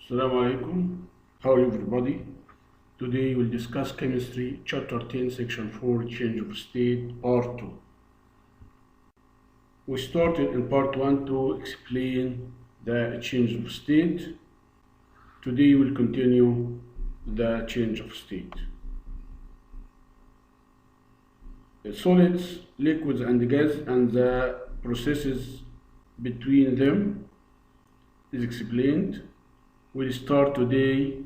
Assalamu alaikum. How are you everybody? Today we'll discuss chemistry, chapter 10, section 4, change of state, part 2. We started in part 1 to explain the change of state. Today we'll continue the change of state. Solids, liquids and gas and the processes between them is explained. We'll start today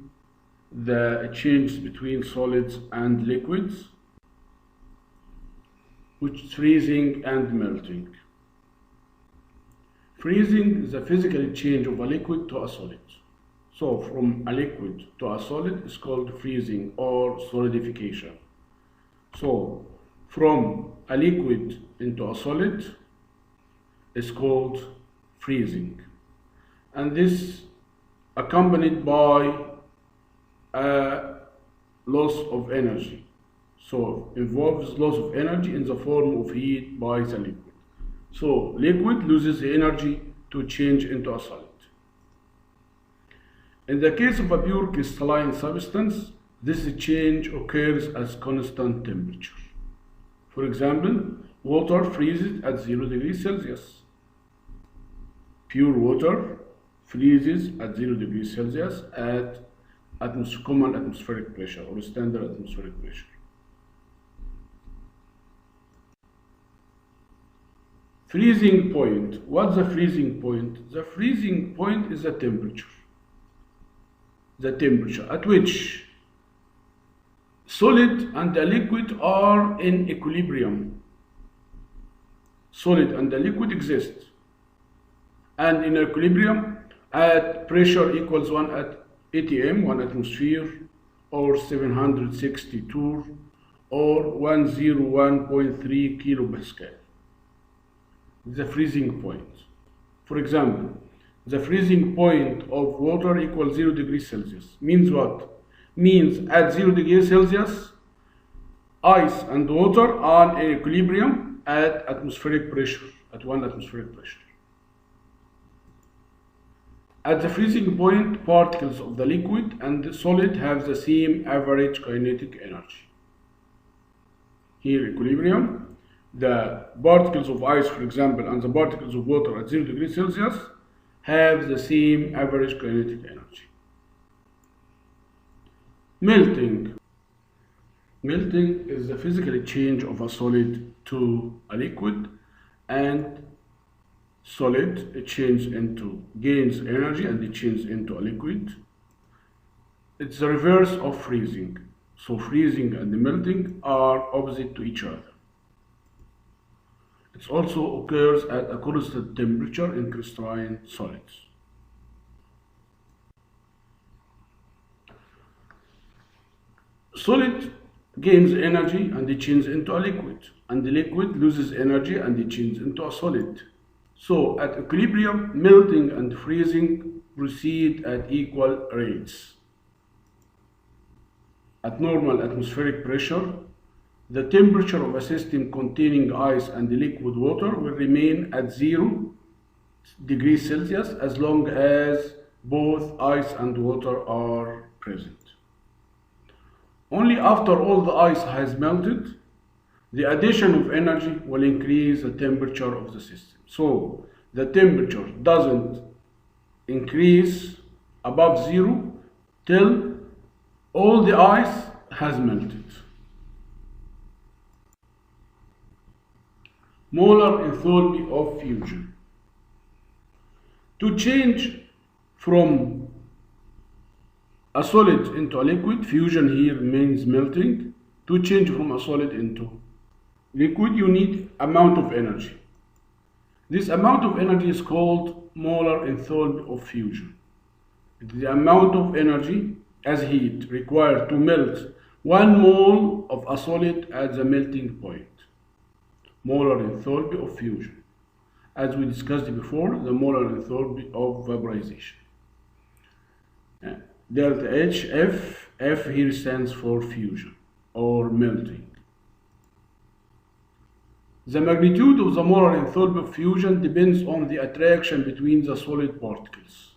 the change between solids and liquids, which is freezing and melting. Freezing is the physical change of a liquid to a solid. So from a liquid to a solid is called freezing or solidification. So from a liquid into a solid is called freezing. And this accompanied by a loss of energy. So involves loss of energy in the form of heat by the liquid. So liquid loses the energy to change into a solid. In the case of a pure crystalline substance, this change occurs at constant temperature. For example, water freezes at 0 degrees Celsius. Pure water freezes at 0 degrees Celsius at common atmospheric pressure or standard atmospheric pressure. Freezing point. What's the freezing point? The freezing point is the temperature. The temperature at which solid and the liquid are in equilibrium. Solid and the liquid exist. And in equilibrium at pressure equals 1 atm, 1 atmosphere, or 762 or 101.3 kilopascal. The freezing point. For example, the freezing point of water equals 0 degrees Celsius. Means what? Means at 0 degrees Celsius, ice and water are in equilibrium at atmospheric pressure, at 1 atmospheric pressure. At the freezing point, particles of the liquid and the solid have the same average kinetic energy. Here, equilibrium, the particles of ice, for example, and the particles of water at 0 degrees Celsius have the same average kinetic energy. Melting. Melting is the physical change of a solid to a liquid, and solid gains energy and it changes into a liquid. It's the reverse of freezing. So freezing and melting are opposite to each other. It also occurs at a constant temperature in crystalline solids. Solid gains energy and it changes into a liquid, and the liquid loses energy and it changes into a solid. So at equilibrium, melting and freezing proceed at equal rates. At normal atmospheric pressure, the temperature of a system containing ice and liquid water will remain at 0 degrees Celsius as long as both ice and water are present. Only after all the ice has melted, the addition of energy will increase the temperature of the system. So the temperature doesn't increase above 0 till all the ice has melted. Molar enthalpy of fusion. To change from a solid into a liquid, fusion here means melting. To change from a solid into liquid, you need amount of energy. This amount of energy is called molar enthalpy of fusion. It is the amount of energy as heat required to melt 1 mole of a solid at the melting point. Molar enthalpy of fusion. As we discussed before, the molar enthalpy of vaporization. Delta H, F here stands for fusion or melting. The magnitude of the molar enthalpy of fusion depends on the attraction between the solid particles.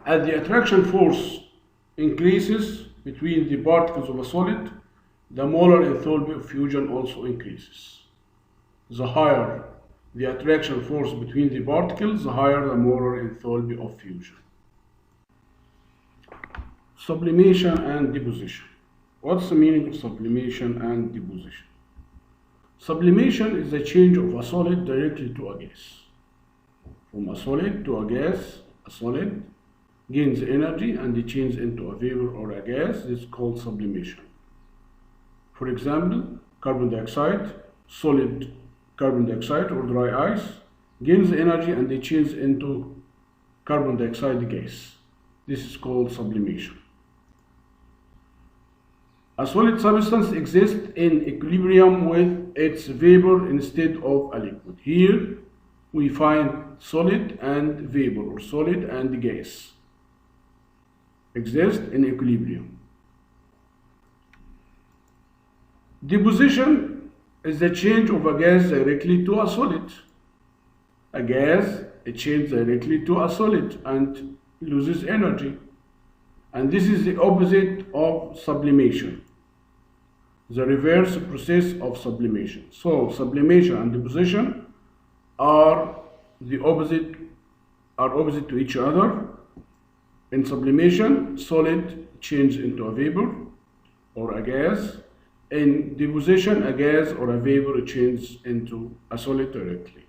As the attraction force increases between the particles of a solid, the molar enthalpy of fusion also increases. The higher the attraction force between the particles, the higher the molar enthalpy of fusion. Sublimation and deposition. What's the meaning of sublimation and deposition? Sublimation is the change of a solid directly to a gas. From a solid to a gas, a solid gains energy and it changes into a vapor or a gas. This is called sublimation. For example, carbon dioxide, solid carbon dioxide or dry ice gains energy and it changes into carbon dioxide gas. This is called sublimation. A solid substance exists in equilibrium with its vapor instead of a liquid. Here we find solid and vapor, or solid and gas exist in equilibrium. Deposition is the change of a gas directly to a solid. A gas changes directly to a solid and loses energy. And this is the opposite of sublimation, the reverse process of sublimation. So sublimation and deposition are opposite to each other. In sublimation, solid changes into a vapor or a gas. In deposition, a gas or a vapor changes into a solid directly.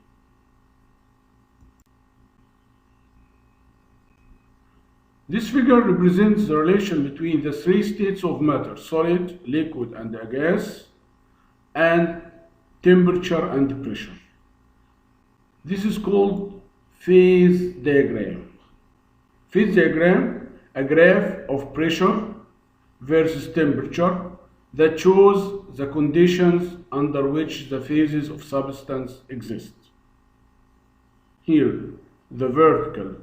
This figure represents the relation between the three states of matter, solid, liquid, and a gas, and temperature and pressure. This is called phase diagram. Phase diagram, a graph of pressure versus temperature that shows the conditions under which the phases of substance exist. Here, the vertical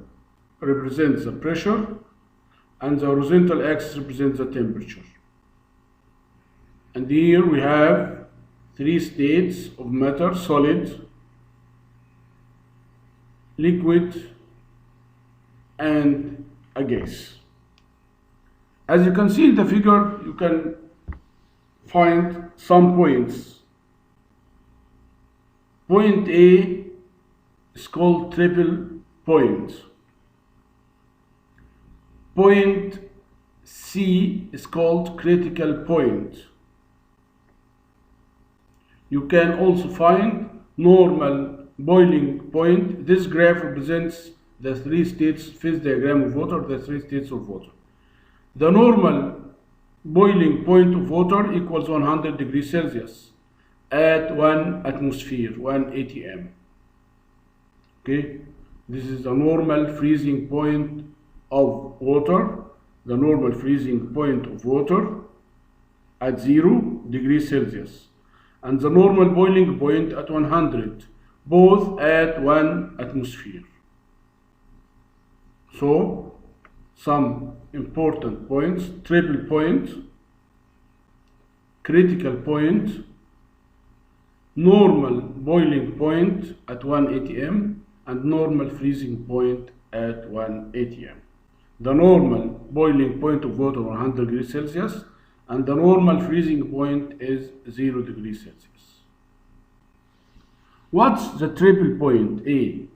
represents the pressure and the horizontal axis represents the temperature. And here we have three states of matter: solid, liquid, and a gas. As you can see in the figure, you can find some points. Point A is called triple point. Point C is called critical point. You can also find normal boiling point. This graph represents the three states, phase diagram of water, the three states of water. The normal boiling point of water equals 100 degrees Celsius at 1 atmosphere, 1 atm. Okay, this is the normal freezing point of water, the normal freezing point of water at 0 degrees Celsius, and the normal boiling point at 100, both at 1 atmosphere. So, some important points: triple point, critical point, normal boiling point at 1 atm, and normal freezing point at 1 atm. The normal boiling point of water 100 degrees Celsius, and the normal freezing point is 0 degrees Celsius. What's the triple point A?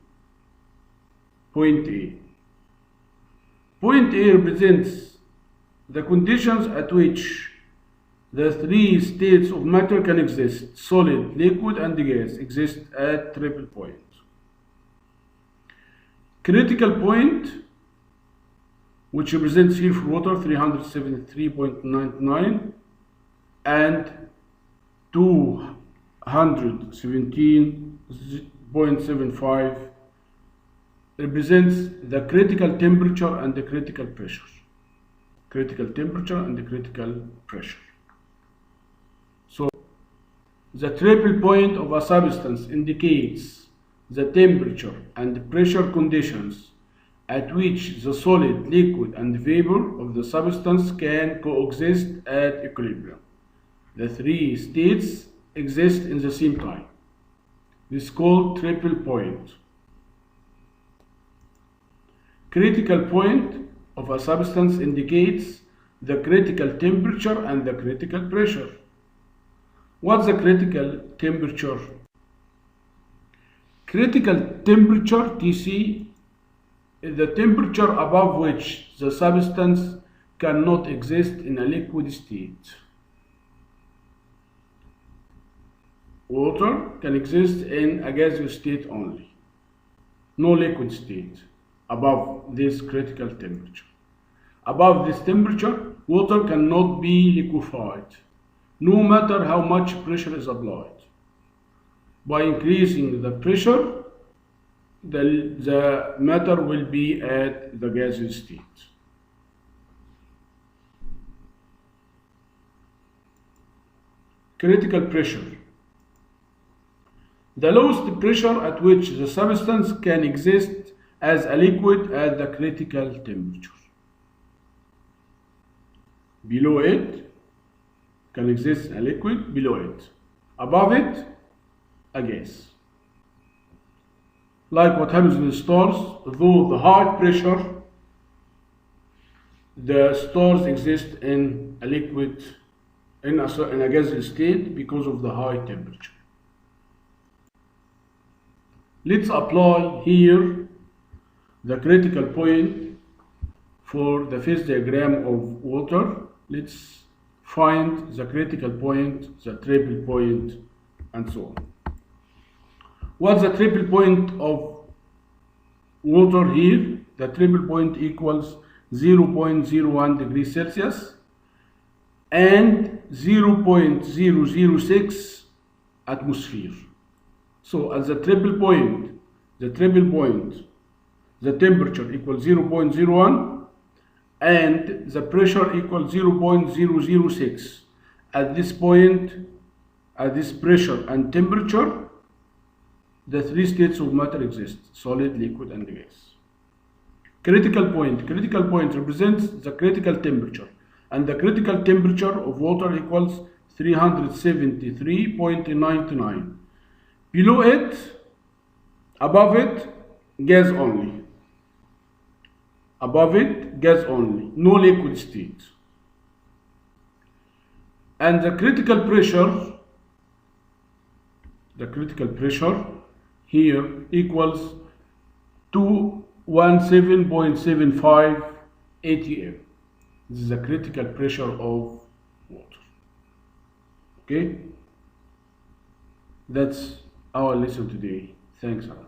Point A. Point A represents the conditions at which the three states of matter can exist: solid, liquid, and gas exist at triple point. Critical point, which represents here for water 373.99 and 217.75, represents the critical temperature and the critical pressure. Critical temperature and the critical pressure. So the triple point of a substance indicates the temperature and pressure conditions at which the solid, liquid, and vapor of the substance can coexist at equilibrium. The three states exist in the same time. This is called triple point. Critical point of a substance indicates the critical temperature and the critical pressure. What's the critical temperature? Critical temperature, TC, is the temperature above which the substance cannot exist in a liquid state. Water can exist in a gaseous state only, no liquid state above this critical temperature. Above this temperature, water cannot be liquefied, no matter how much pressure is applied. By increasing the pressure, the matter will be at the gaseous state. Critical pressure. The lowest pressure at which the substance can exist as a liquid at the critical temperature. Below it, can exist a liquid below it. Above it, a gas. Like what happens with stars, though the high pressure, the stars exist in a liquid, in a gaseous state because of the high temperature. Let's apply here the critical point for the phase diagram of water. Let's find the critical point, the triple point, and so on. What's the triple point of water here? The triple point equals 0.01 degrees Celsius and 0.006 atmosphere. So at the triple point, the temperature equals 0.01 and the pressure equals 0.006. At this point, at this pressure and temperature, the three states of matter exist: solid, liquid, and gas. Critical point represents the critical temperature, and the critical temperature of water equals 373.99. Below it, above it, gas only. Above it, gas only, no liquid state. And the critical pressure here equals 217.75 atm. This is the critical pressure of water. Okay? That's our lesson today. Thanks a lot.